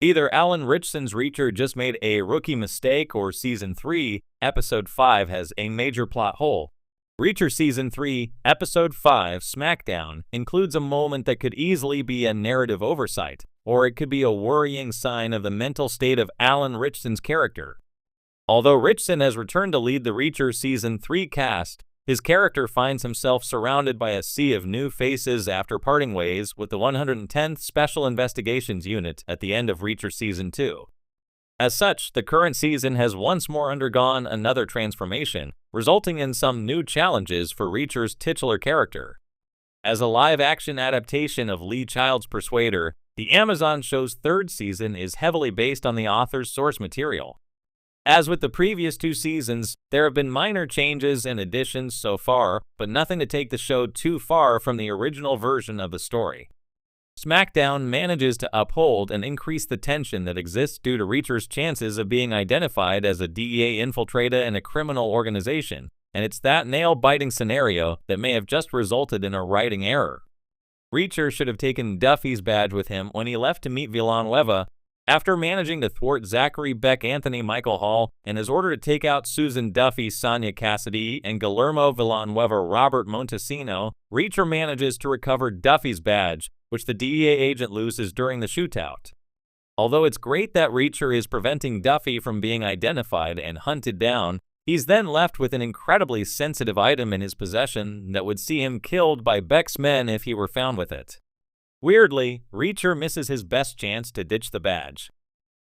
Either Alan Ritchson's Reacher just made a rookie mistake, or Season 3, Episode 5 has a major plot hole. Reacher Season 3, Episode 5, SmackDown, includes a moment that could easily be a narrative oversight, or it could be a worrying sign of the mental state of Alan Ritchson's character. Although Ritchson has returned to lead the Reacher Season 3 cast, his character finds himself surrounded by a sea of new faces after parting ways with the 110th Special Investigations Unit at the end of Reacher Season 2. As such, the current season has once more undergone another transformation, resulting in some new challenges for Reacher's titular character. As a live-action adaptation of Lee Child's Persuader, the Amazon show's third season is heavily based on the author's source material. As with the previous two seasons, there have been minor changes and additions so far, but nothing to take the show too far from the original version of the story. SmackDown manages to uphold and increase the tension that exists due to Reacher's chances of being identified as a DEA infiltrator in a criminal organization, and it's that nail-biting scenario that may have just resulted in a writing error. Reacher should have taken Duffy's badge with him when he left to meet Villanueva. After managing to thwart Zachary Beck Anthony Michael Hall and his order to take out Susan Duffy Sonia Cassidy and Guillermo Villanueva Robert Montesino, Reacher manages to recover Duffy's badge, which the DEA agent loses during the shootout. Although it's great that Reacher is preventing Duffy from being identified and hunted down, he's then left with an incredibly sensitive item in his possession that would see him killed by Beck's men if he were found with it. Weirdly, Reacher misses his best chance to ditch the badge.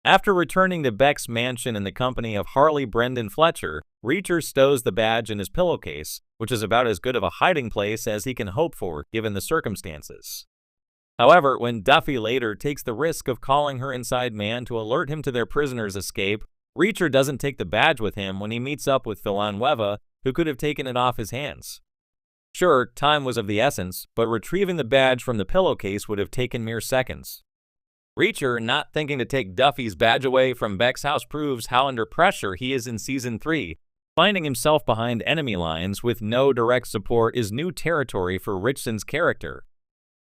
After returning to Beck's mansion in the company of Harley Brendan Fletcher, Reacher stows the badge in his pillowcase, which is about as good of a hiding place as he can hope for given the circumstances. However, when Duffy later takes the risk of calling her inside man to alert him to their prisoner's escape, Reacher doesn't take the badge with him when he meets up with Villanueva, who could have taken it off his hands. Sure, time was of the essence, but retrieving the badge from the pillowcase would have taken mere seconds. Reacher not thinking to take Duffy's badge away from Beck's house proves how under pressure he is in Season 3. Finding himself behind enemy lines with no direct support is new territory for Ritchson's character.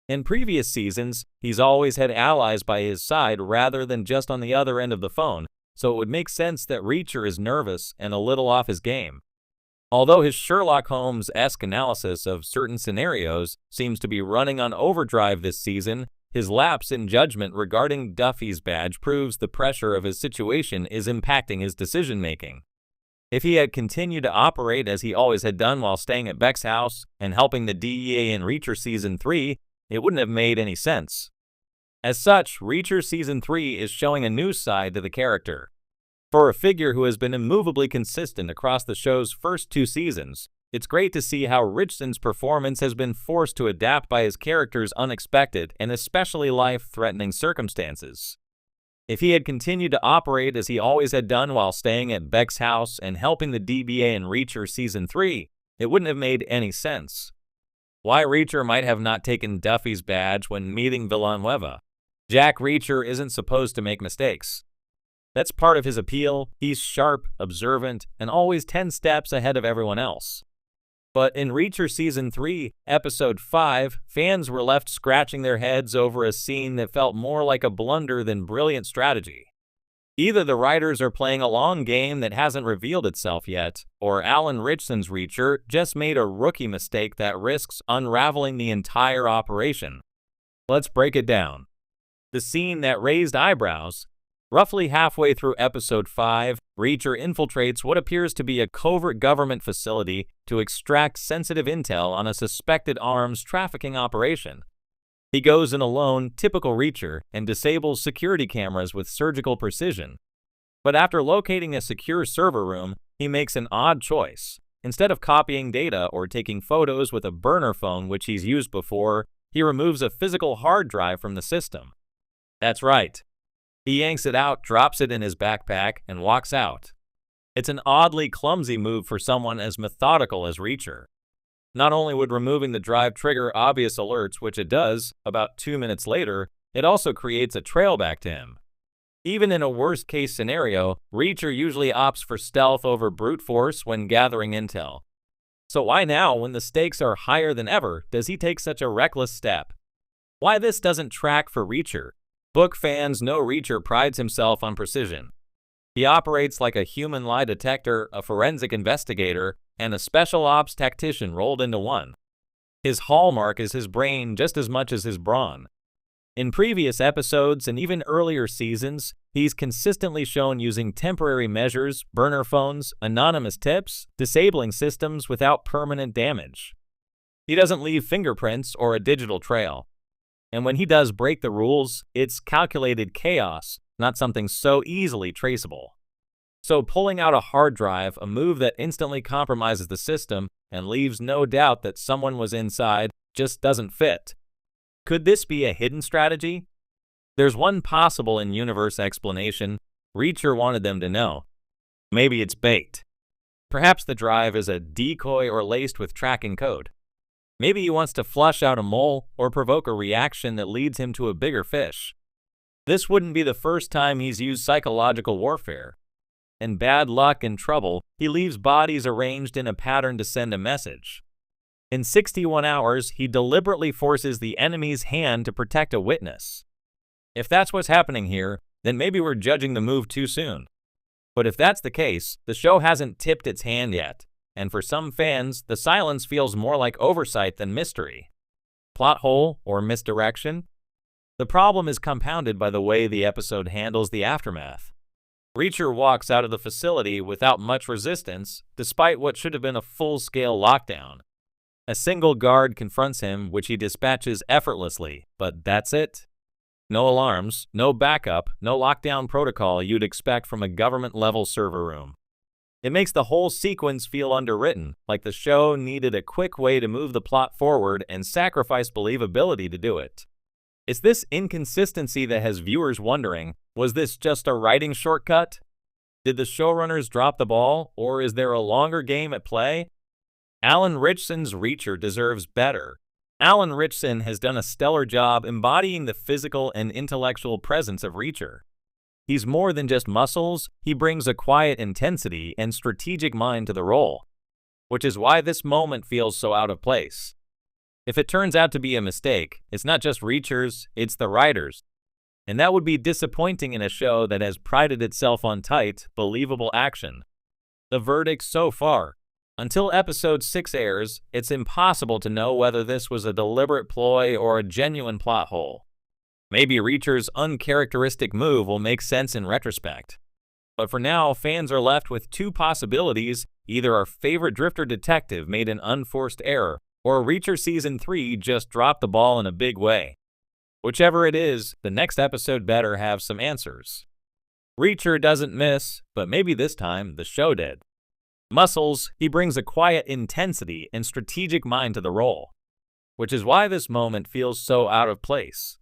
In previous seasons, he's always had allies by his side rather than just on the other end of the phone, so it would make sense that Reacher is nervous and a little off his game. Although his Sherlock Holmes-esque analysis of certain scenarios seems to be running on overdrive this season, his lapse in judgment regarding Duffy's badge proves the pressure of his situation is impacting his decision-making. If he had continued to operate as he always had done while staying at Beck's house and helping the DEA in Reacher Season 3, it wouldn't have made any sense. As such, Reacher Season 3 is showing a new side to the character. For a figure who has been immovably consistent across the show's first two seasons, it's great to see how Ritchson's performance has been forced to adapt by his character's unexpected and especially life-threatening circumstances. If he had continued to operate as he always had done while staying at Beck's house and helping the DEA in Reacher Season 3, it wouldn't have made any sense. Why Reacher might have not taken Duffy's badge when meeting Villanueva. Jack Reacher isn't supposed to make mistakes. That's part of his appeal. He's sharp, observant, and always 10 steps ahead of everyone else. But in Reacher Season 3, Episode 5, fans were left scratching their heads over a scene that felt more like a blunder than brilliant strategy. Either the writers are playing a long game that hasn't revealed itself yet, or Alan Ritchson's Reacher just made a rookie mistake that risks unraveling the entire operation. Let's break it down. The scene that raised eyebrows. Roughly halfway through Episode 5, Reacher infiltrates what appears to be a covert government facility to extract sensitive intel on a suspected arms trafficking operation. He goes in alone, typical Reacher, and disables security cameras with surgical precision. But after locating a secure server room, he makes an odd choice. Instead of copying data or taking photos with a burner phone which he's used before, he removes a physical hard drive from the system. That's right. He yanks it out, drops it in his backpack, and walks out. It's an oddly clumsy move for someone as methodical as Reacher. Not only would removing the drive trigger obvious alerts, which it does, about 2 minutes later, it also creates a trail back to him. Even in a worst-case scenario, Reacher usually opts for stealth over brute force when gathering intel. So why now, when the stakes are higher than ever, does he take such a reckless step? Why this doesn't track for Reacher? Book fans know Reacher prides himself on precision. He operates like a human lie detector, a forensic investigator, and a special ops tactician rolled into one. His hallmark is his brain just as much as his brawn. In previous episodes and even earlier seasons, he's consistently shown using temporary measures, burner phones, anonymous tips, disabling systems without permanent damage. He doesn't leave fingerprints or a digital trail. And when he does break the rules, it's calculated chaos, not something so easily traceable. So pulling out a hard drive, a move that instantly compromises the system and leaves no doubt that someone was inside, just doesn't fit. Could this be a hidden strategy? There's one possible in-universe explanation. Reacher wanted them to know. Maybe it's bait. Perhaps the drive is a decoy or laced with tracking code. Maybe he wants to flush out a mole or provoke a reaction that leads him to a bigger fish. This wouldn't be the first time he's used psychological warfare. In Bad Luck and Trouble, he leaves bodies arranged in a pattern to send a message. In 61 Hours, he deliberately forces the enemy's hand to protect a witness. If that's what's happening here, then maybe we're judging the move too soon. But if that's the case, the show hasn't tipped its hand yet, and for some fans, the silence feels more like oversight than mystery. Plot hole or misdirection? The problem is compounded by the way the episode handles the aftermath. Reacher walks out of the facility without much resistance, despite what should have been a full-scale lockdown. A single guard confronts him, which he dispatches effortlessly, but that's it. No alarms, no backup, no lockdown protocol you'd expect from a government-level server room. It makes the whole sequence feel underwritten, like the show needed a quick way to move the plot forward and sacrifice believability to do it. It's this inconsistency that has viewers wondering, was this just a writing shortcut? Did the showrunners drop the ball, or is there a longer game at play? Alan Ritchson's Reacher deserves better. Alan Ritchson has done a stellar job embodying the physical and intellectual presence of Reacher. He's more than just muscles, he brings a quiet intensity and strategic mind to the role, which is why this moment feels so out of place. If it turns out to be a mistake, it's not just Reachers, it's the writers. And that would be disappointing in a show that has prided itself on tight, believable action. The verdict so far. Until episode 6 airs, it's impossible to know whether this was a deliberate ploy or a genuine plot hole. Maybe Reacher's uncharacteristic move will make sense in retrospect. But for now, fans are left with two possibilities: either our favorite drifter detective made an unforced error, or Reacher Season 3 just dropped the ball in a big way. Whichever it is, the next episode better have some answers. Reacher doesn't miss, but maybe this time the show did. Muscles, he brings a quiet intensity and strategic mind to the role, which is why this moment feels so out of place.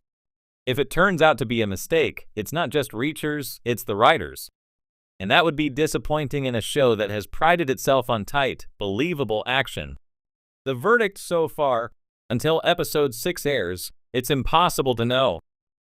If it turns out to be a mistake, it's not just Reachers, it's the writers. And that would be disappointing in a show that has prided itself on tight, believable action. The verdict so far, until episode 6 airs, it's impossible to know.